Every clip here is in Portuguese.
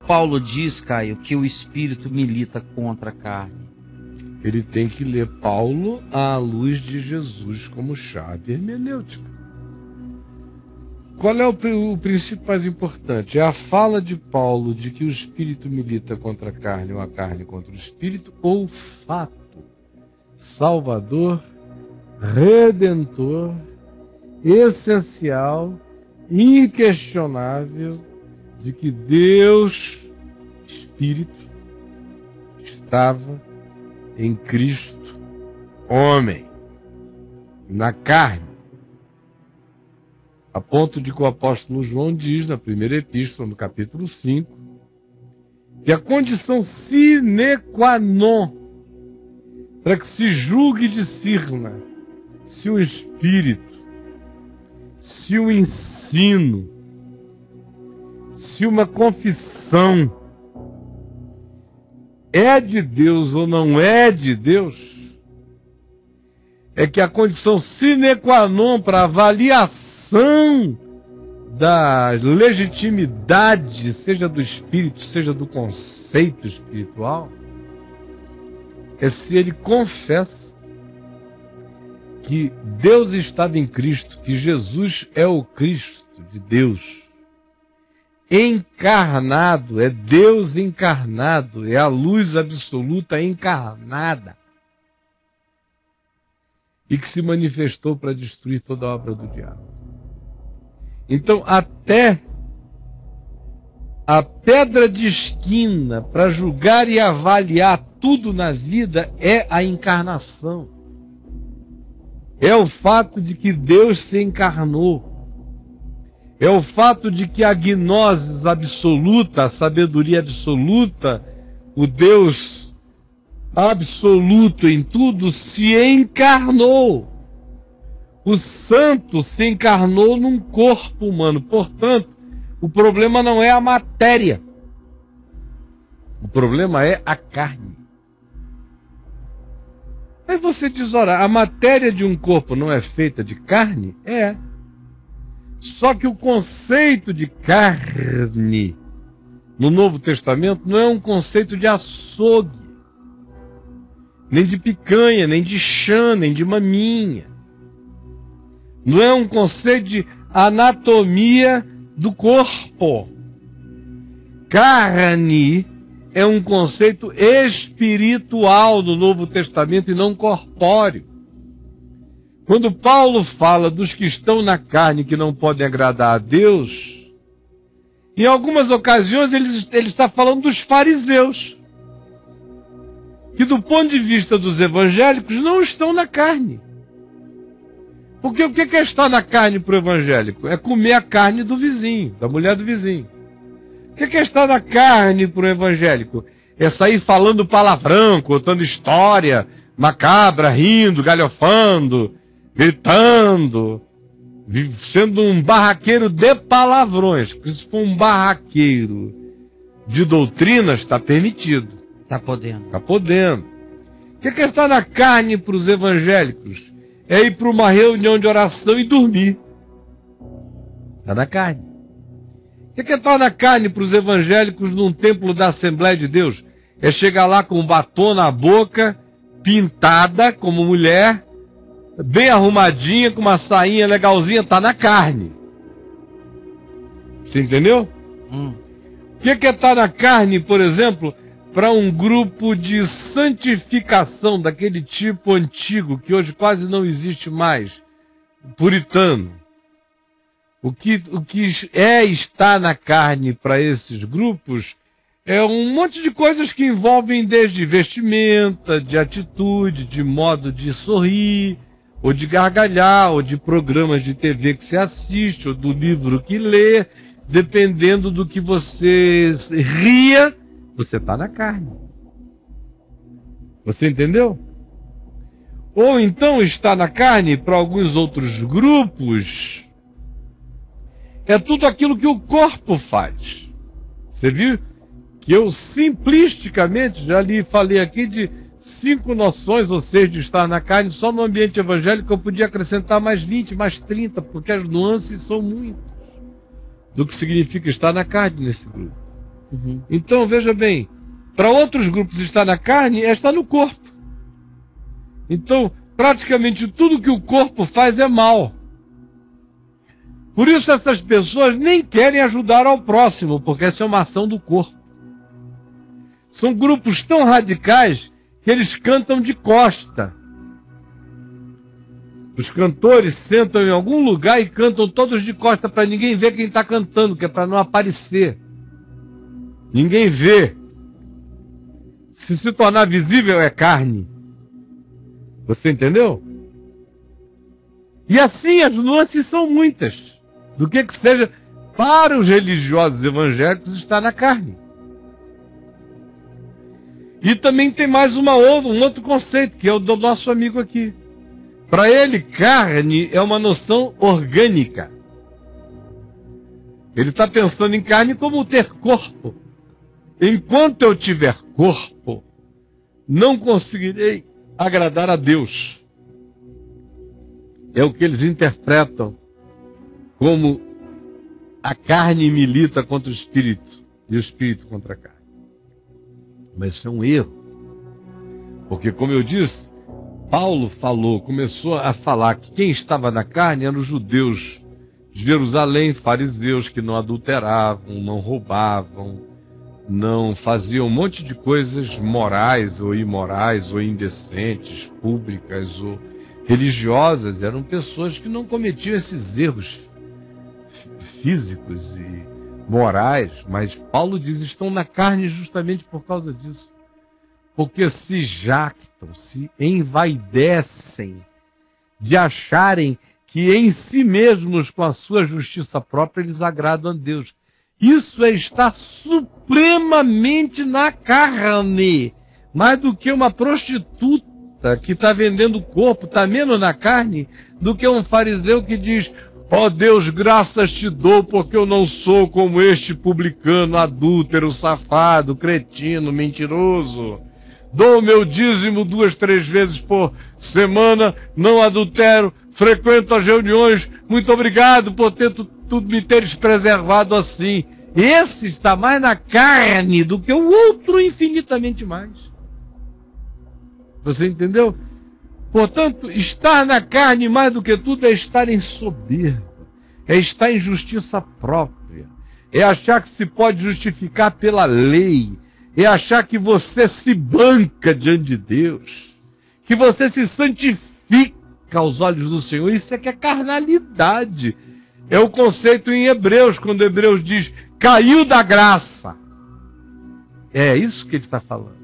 Paulo diz, Caio, que o espírito milita contra a carne? Ele tem que ler Paulo à luz de Jesus como chave hermenêutica. Qual é o princípio mais importante? É a fala de Paulo de que o espírito milita contra a carne ou a carne contra o espírito, ou o fato salvador, redentor, essencial, inquestionável de que Deus, Espírito, estava em Cristo, homem, na carne. A ponto de que o apóstolo João diz, na primeira epístola, no capítulo 5, que a condição sine qua non para que se julgue e discirna se o Espírito, se o ensino, se uma confissão é de Deus ou não é de Deus, é que a condição sine qua non para avaliação da legitimidade, seja do espírito, seja do conceito espiritual, é se ele confessa que Deus estava em Cristo, que Jesus é o Cristo de Deus, encarnado, é Deus encarnado, é a luz absoluta encarnada, e que se manifestou para destruir toda a obra do diabo. Então, até a pedra de esquina para julgar e avaliar tudo na vida é a encarnação. É o fato de que Deus se encarnou. É o fato de que a gnosis absoluta, a sabedoria absoluta, o Deus absoluto em tudo se encarnou. O santo se encarnou num corpo humano. Portanto, o problema não é a matéria. O problema é a carne. Aí você diz, ora, a matéria de um corpo não é feita de carne? É. Só que o conceito de carne no Novo Testamento não é um conceito de açougue, nem de picanha, nem de chã, nem de maminha. Não é um conceito de anatomia do corpo. Carne é um conceito espiritual no Novo Testamento e não corpóreo. Quando Paulo fala dos que estão na carne que não podem agradar a Deus, em algumas ocasiões ele está falando dos fariseus, que do ponto de vista dos evangélicos não estão na carne. Porque o que é estar na carne para o evangélico? É comer a carne do vizinho, da mulher do vizinho. O que é estar na carne para o evangélico? É sair falando palavrão, contando história macabra, rindo, galhofando, gritando, sendo um barraqueiro de palavrões. Porque se for um barraqueiro de doutrinas, está permitido. Está podendo. Está podendo. O que é estar na carne para os evangélicos? É ir para uma reunião de oração e dormir. Está na carne. O que é estar na carne para os evangélicos num templo da Assembleia de Deus? É chegar lá com um batom na boca, pintada como mulher, bem arrumadinha, com uma sainha legalzinha, está na carne. Você entendeu? O que é estar na carne, por exemplo, para um grupo de santificação daquele tipo antigo, que hoje quase não existe mais, puritano? O que é estar na carne para esses grupos é um monte de coisas que envolvem desde vestimenta, de atitude, de modo de sorrir, ou de gargalhar, ou de programas de TV que você assiste, ou do livro que lê, dependendo do que você ria, você está na carne. Você entendeu? Ou então está na carne para alguns outros grupos é tudo aquilo que o corpo faz. Você viu? Que eu simplisticamente já lhe falei aqui de 5 noções ou 6 de estar na carne. Só no ambiente evangélico eu podia acrescentar mais 20, mais 30, porque as nuances são muitas do que significa estar na carne nesse grupo. Então, veja bem, para outros grupos estar na carne é estar no corpo. Então, praticamente tudo que o corpo faz é mal. Por isso essas pessoas nem querem ajudar ao próximo, porque essa é uma ação do corpo. São grupos tão radicais que eles cantam de costa. Os cantores sentam em algum lugar e cantam todos de costa para ninguém ver quem está cantando, que é para não aparecer. Ninguém vê. Se tornar visível é carne. Você entendeu? E assim as nuances são muitas. Do que seja, para os religiosos evangélicos está na carne. E também tem mais um outro conceito, que é o do nosso amigo aqui. Para ele, carne é uma noção orgânica. Ele está pensando em carne como ter corpo. Enquanto eu tiver corpo, não conseguirei agradar a Deus. É o que eles interpretam como a carne milita contra o espírito e o espírito contra a carne. Mas isso é um erro. Porque, como eu disse, Paulo começou a falar que quem estava na carne eram os judeus de Jerusalém, fariseus, que não adulteravam, não roubavam, não faziam um monte de coisas morais ou imorais ou indecentes, públicas ou religiosas. Eram pessoas que não cometiam esses erros físicos e morais, mas Paulo diz estão na carne justamente por causa disso. Porque se jactam, se envaidecem de acharem que em si mesmos, com a sua justiça própria, eles agradam a Deus. Isso é estar supremamente na carne, mais do que uma prostituta que está vendendo o corpo, está menos na carne do que um fariseu que diz: ó Deus, graças te dou porque eu não sou como este publicano, adúltero, safado, cretino, mentiroso. Dou o meu dízimo 2, 3 vezes por semana, não adultero, frequento as reuniões, muito obrigado por me teres preservado assim. Esse está mais na carne do que o outro infinitamente mais. Você entendeu? Portanto, estar na carne mais do que tudo é estar em soberba, é estar em justiça própria, é achar que se pode justificar pela lei, é achar que você se banca diante de Deus, que você se santifica aos olhos do Senhor. Isso é que é carnalidade. É o conceito em Hebreus, quando Hebreus diz, caiu da graça. É isso que ele está falando.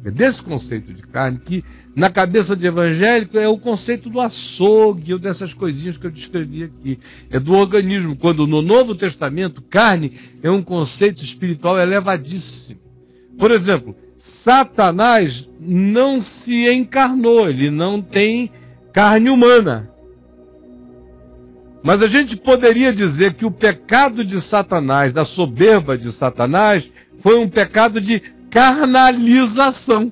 É desse conceito de carne que, na cabeça de evangélico, é o conceito do açougue, ou dessas coisinhas que eu descrevi aqui. É do organismo, quando no Novo Testamento, carne é um conceito espiritual elevadíssimo. Por exemplo, Satanás não se encarnou, ele não tem carne humana. Mas a gente poderia dizer que o pecado de Satanás, da soberba de Satanás, foi um pecado de carnalização.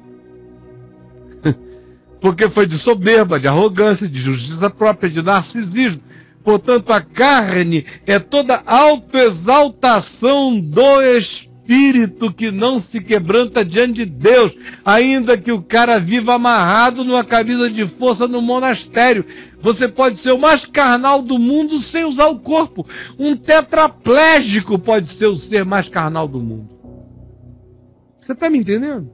Porque foi de soberba, de arrogância, de justiça própria, de narcisismo. Portanto, a carne é toda autoexaltação do espírito que não se quebranta diante de Deus, ainda que o cara viva amarrado numa camisa de força no monastério. Você pode ser o mais carnal do mundo sem usar o corpo. Um tetraplégico pode ser o ser mais carnal do mundo. Você está me entendendo?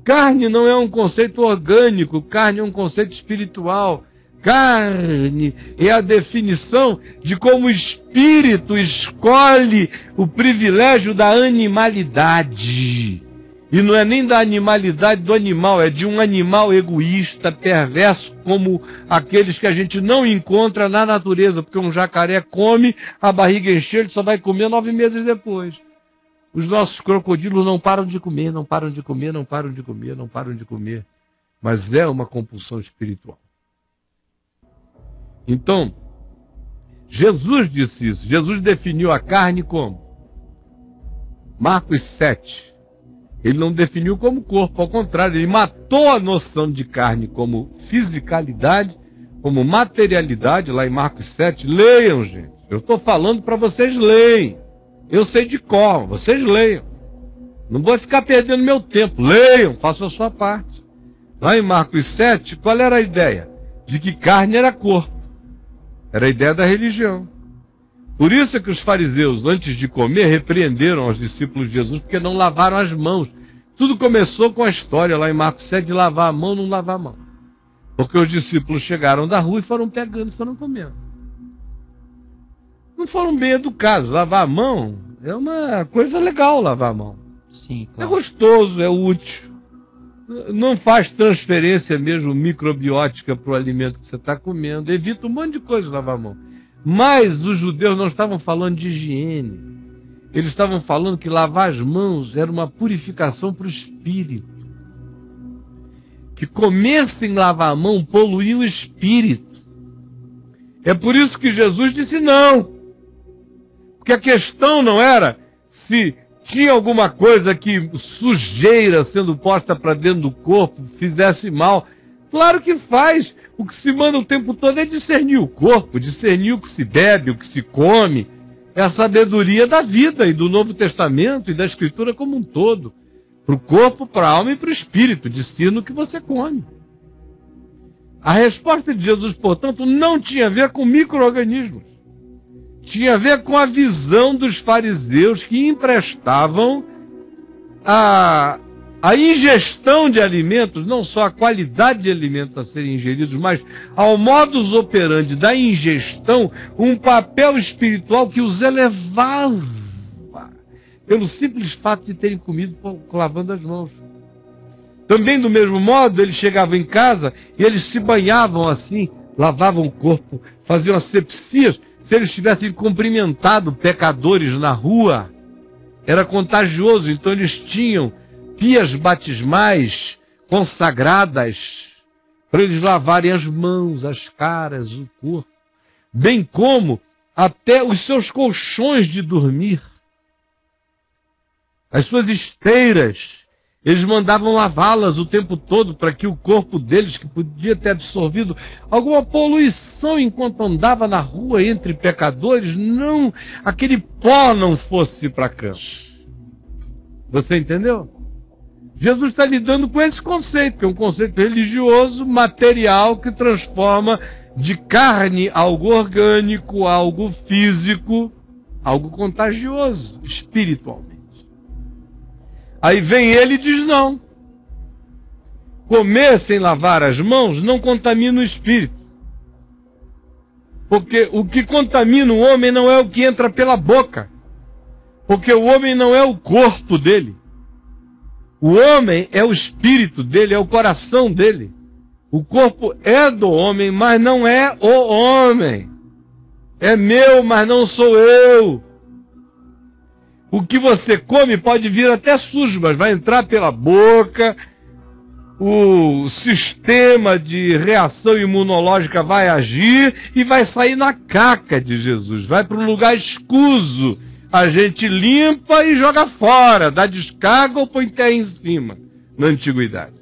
Carne não é um conceito orgânico, carne é um conceito espiritual. Carne é a definição de como o espírito escolhe o privilégio da animalidade. E não é nem da animalidade do animal, é de um animal egoísta, perverso, como aqueles que a gente não encontra na natureza, porque um jacaré come, a barriga encher, ele só vai comer 9 meses depois. Os nossos crocodilos não param de comer, não param de comer, não param de comer, não param de comer. Mas é uma compulsão espiritual. Então, Jesus disse isso. Jesus definiu a carne como? Marcos 7. Ele não definiu como corpo, ao contrário, ele matou a noção de carne como fisicalidade, como materialidade, lá em Marcos 7. Leiam, gente. Eu estou falando para vocês leem. Eu sei de cor, vocês leiam. Não vou ficar perdendo meu tempo. Leiam, façam a sua parte. Lá em Marcos 7, qual era a ideia? De que carne era corpo. Era a ideia da religião. Por isso é que os fariseus, antes de comer, repreenderam aos discípulos de Jesus, porque não lavaram as mãos. Tudo começou com a história lá em Marcos 7 de lavar a mão, não lavar a mão. Porque os discípulos chegaram da rua e foram pegando, foram comendo. Não foram bem educados. Lavar a mão é uma coisa legal, lavar a mão. Sim, É claro. gostoso, é útil. Não faz transferência mesmo microbiótica para o alimento que você está comendo. Evita um monte de coisa lavar a mão. Mas os judeus não estavam falando de higiene. Eles estavam falando que lavar as mãos era uma purificação para o espírito. Que comer sem lavar a mão poluía o espírito. É por isso que Jesus disse não. Porque a questão não era se tinha alguma coisa que sujeira sendo posta para dentro do corpo fizesse mal. Claro que faz. O que se manda o tempo todo é discernir o corpo, discernir o que se bebe, o que se come. É a sabedoria da vida e do Novo Testamento e da Escritura como um todo. Para o corpo, para a alma e para o espírito. Discirna o que você come. A resposta de Jesus, portanto, não tinha a ver com micro-organismos. Tinha a ver com a visão dos fariseus que emprestavam a ingestão de alimentos, não só a qualidade de alimentos a serem ingeridos, mas ao modus operandi da ingestão, um papel espiritual que os elevava, pelo simples fato de terem comido lavando as mãos. Também do mesmo modo, eles chegavam em casa e eles se banhavam assim, lavavam o corpo, faziam asepsias. Se eles tivessem cumprimentado pecadores na rua, era contagioso, então eles tinham pias batismais consagradas para eles lavarem as mãos, as caras, o corpo, bem como até os seus colchões de dormir, as suas esteiras, eles mandavam lavá-las o tempo todo para que o corpo deles, que podia ter absorvido alguma poluição enquanto andava na rua entre pecadores, não, aquele pó não fosse para a cama. Você entendeu? Jesus está lidando com esse conceito, que é um conceito religioso, material, que transforma de carne algo orgânico, algo físico, algo contagioso, espiritualmente. Aí vem ele e diz não. Comer sem lavar as mãos não contamina o espírito. Porque o que contamina o homem não é o que entra pela boca. Porque o homem não é o corpo dele. O homem é o espírito dele, é o coração dele. O corpo é do homem, mas não é o homem. É meu, mas não sou eu. O que você come pode vir até sujo, mas vai entrar pela boca. O sistema de reação imunológica vai agir e vai sair na caca de Jesus. Vai para um lugar escuso. A gente limpa e joga fora, dá descarga ou põe terra em cima, na antiguidade.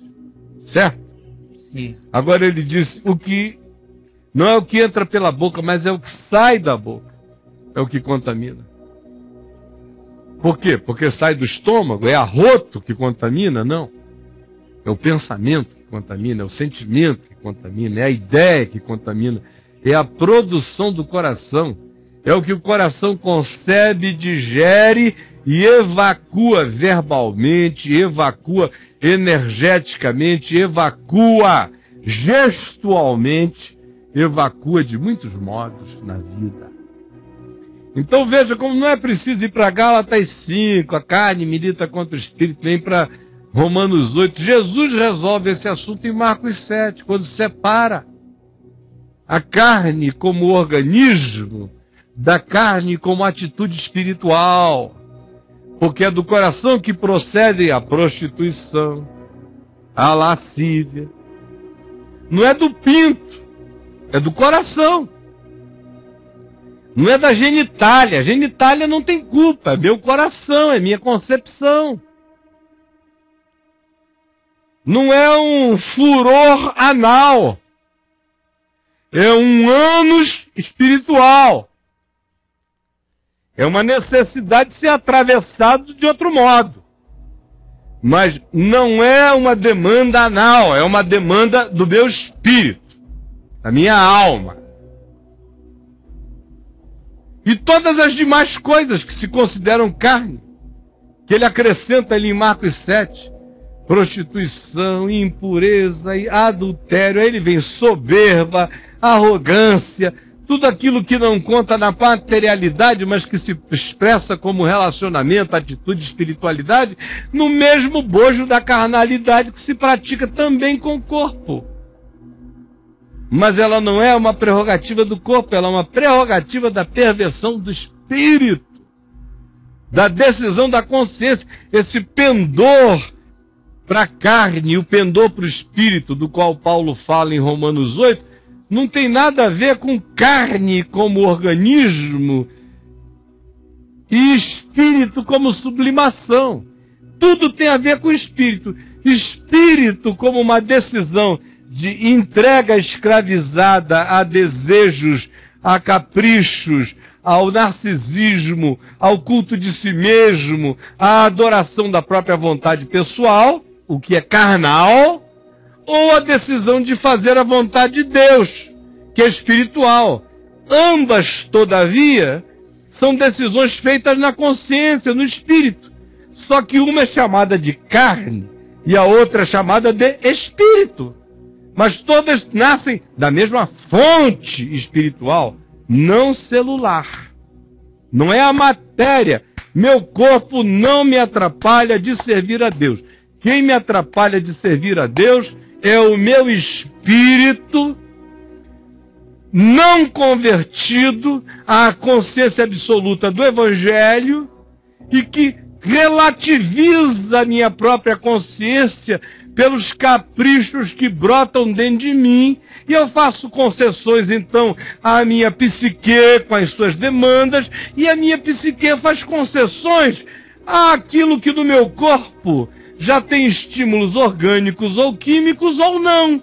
Certo? Sim. Agora ele diz, o que não é o que entra pela boca, mas é o que sai da boca. É o que contamina. Por quê? Porque sai do estômago, é arroto que contamina? Não. É o pensamento que contamina, é o sentimento que contamina, é a ideia que contamina, é a produção do coração. É o que o coração concebe, digere e evacua verbalmente, evacua energeticamente, evacua gestualmente, evacua de muitos modos na vida. Então veja como não é preciso ir para Gálatas 5, a carne milita contra o espírito, nem para Romanos 8. Jesus resolve esse assunto em Marcos 7, quando separa a carne como organismo da carne como atitude espiritual, porque é do coração que procedem a prostituição, a lascívia. Não é do pinto, é do coração. Não é da genitália. A genitália não tem culpa, é meu coração, é minha concepção. Não é um furor anal, é um ânus espiritual. É uma necessidade de ser atravessado de outro modo. Mas não é uma demanda anal, é uma demanda do meu espírito, da minha alma. E todas as demais coisas que se consideram carne, que ele acrescenta ali em Marcos 7, prostituição, impureza, adultério, aí ele vem soberba, arrogância, tudo aquilo que não conta na materialidade, mas que se expressa como relacionamento, atitude, espiritualidade, no mesmo bojo da carnalidade que se pratica também com o corpo. Mas ela não é uma prerrogativa do corpo, ela é uma prerrogativa da perversão do espírito, da decisão da consciência, esse pendor para a carne e o pendor para o espírito, do qual Paulo fala em Romanos 8, não tem nada a ver com carne como organismo e espírito como sublimação. Tudo tem a ver com espírito. Espírito como uma decisão de entrega escravizada a desejos, a caprichos, ao narcisismo, ao culto de si mesmo, à adoração da própria vontade pessoal, o que é carnal, ou a decisão de fazer a vontade de Deus, que é espiritual. Ambas, todavia, são decisões feitas na consciência, no espírito. Só que uma é chamada de carne e a outra é chamada de espírito. Mas todas nascem da mesma fonte espiritual, não celular. Não é a matéria. Meu corpo não me atrapalha de servir a Deus. Quem me atrapalha de servir a Deus é o meu espírito não convertido à consciência absoluta do Evangelho e que relativiza a minha própria consciência pelos caprichos que brotam dentro de mim, e eu faço concessões então à minha psique com as suas demandas, e a minha psique faz concessões àquilo que no meu corpo já tem estímulos orgânicos ou químicos ou não.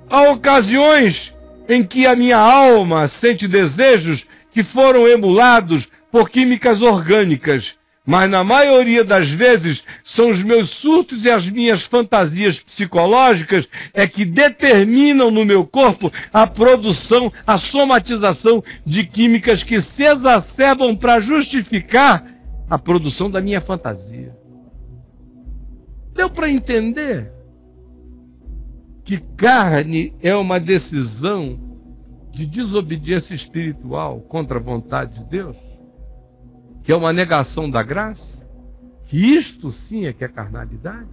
Há ocasiões em que a minha alma sente desejos que foram emulados por químicas orgânicas, mas na maioria das vezes são os meus surtos e as minhas fantasias psicológicas é que determinam no meu corpo a produção, a somatização de químicas que se exacerbam para justificar a produção da minha fantasia. Deu para entender que carne é uma decisão de desobediência espiritual contra a vontade de Deus? Que é uma negação da graça? Que isto sim é que é carnalidade?